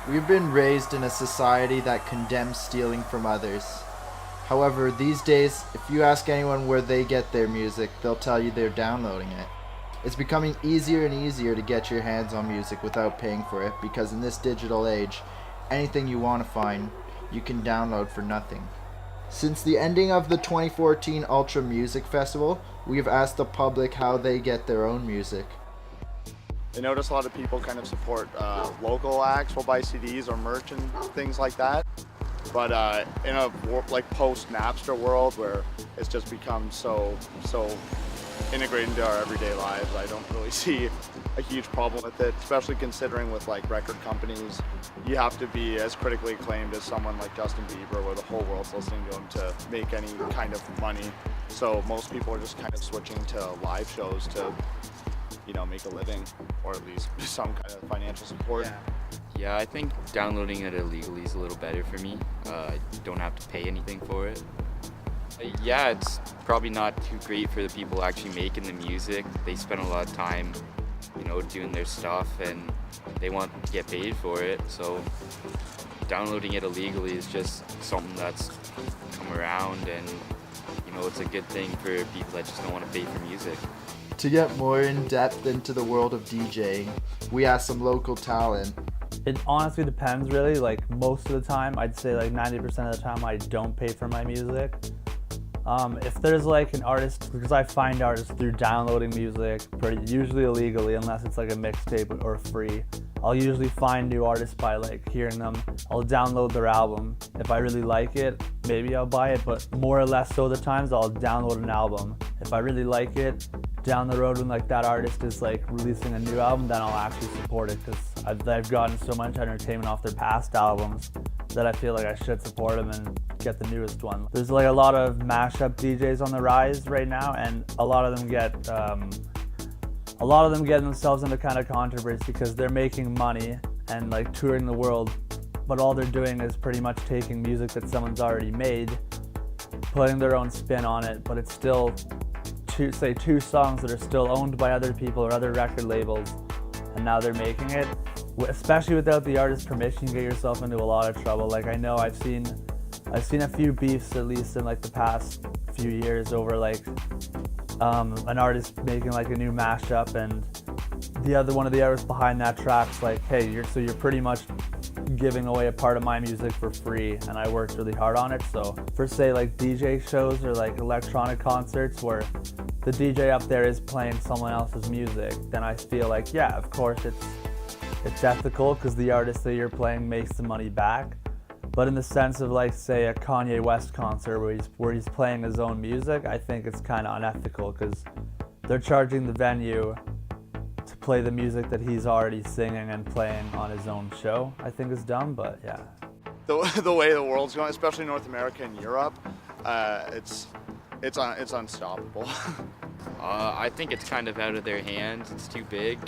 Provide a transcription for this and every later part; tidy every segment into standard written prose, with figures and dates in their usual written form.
We've been raised in a society that condemns stealing from others. However, these days, if you ask anyone where they get their music, they'll tell you they're downloading it. It's becoming easier and easier to get your hands on music without paying for it because in this digital age, anything you want to find, you can download for nothing. Since the ending of the 2014 Ultra Music Festival, we've asked the public how they get their own music. I notice a lot of people kind of support local acts, will buy CDs or merch and things like that. But in a like post-Napster world where it's just become so integrated into our everyday lives, I don't really see a huge problem with it, especially considering with like record companies, you have to be as critically acclaimed as someone like Justin Bieber where the whole world's listening to him to make any kind of money. So most people are just kind of switching to live shows to, make a living or at least some kind of financial support. Yeah, I think downloading it illegally is a little better for me. I don't have to pay anything for it. Yeah, it's probably not too great for the people actually making the music. They spend a lot of time, doing their stuff and they want to get paid for it. So downloading it illegally is just something that's come around and, it's a good thing for people that just don't want to pay for music. To get more in depth into the world of DJing, we asked some local talent. It honestly depends really, like most of the time, I'd say like 90% of the time I don't pay for my music. If there's like an artist, because I find artists through downloading music usually illegally unless it's like a mixtape or free. I'll usually find new artists by like hearing them. I'll download their album. If I really like it, maybe I'll buy it, but more or less so the times I'll download an album. If I really like it, down the road when like that artist is like releasing a new album, then I'll actually support it because I've gotten so much entertainment off their past albums that I feel like I should support them and get the newest one. There's like a lot of mashup DJs on the rise right now, and a lot of them get themselves into kind of controversy because they're making money and like touring the world, but all they're doing is pretty much taking music that someone's already made, putting their own spin on it, but it's still two songs that are still owned by other people or other record labels, and now they're making it. Especially without the artist's permission, you get yourself into a lot of trouble. Like I know I've seen a few beefs at least in like the past few years over like an artist making like a new mashup and one of the artists behind that track's like, hey, you're pretty much giving away a part of my music for free and I worked really hard on it. So for say like DJ shows or like electronic concerts where the DJ up there is playing someone else's music, then I feel like, yeah, of course it's ethical because the artist that you're playing makes the money back. But in the sense of like say a Kanye West concert where he's playing his own music, I think it's kind of unethical because they're charging the venue to play the music that he's already singing and playing on his own show. I think is dumb, but yeah. The way the world's going, especially North America and Europe, it's unstoppable. I think it's kind of out of their hands. It's too big.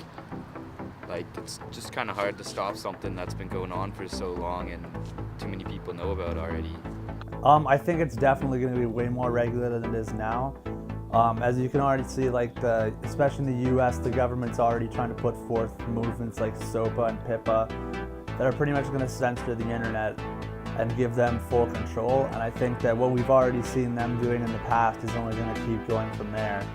Like, it's just kind of hard to stop something that's been going on for so long and too many people know about already. I think it's definitely going to be way more regulated than it is now. As you can already see, like especially in the US, the government's already trying to put forth movements like SOPA and PIPA that are pretty much going to censor the internet and give them full control. And I think that what we've already seen them doing in the past is only going to keep going from there.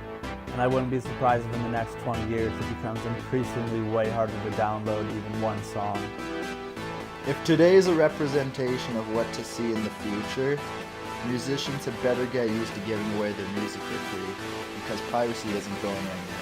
And I wouldn't be surprised if in the next 20 years it becomes increasingly way harder to download even one song. If today is a representation of what to see in the future, musicians had better get used to giving away their music for free because piracy isn't going anywhere.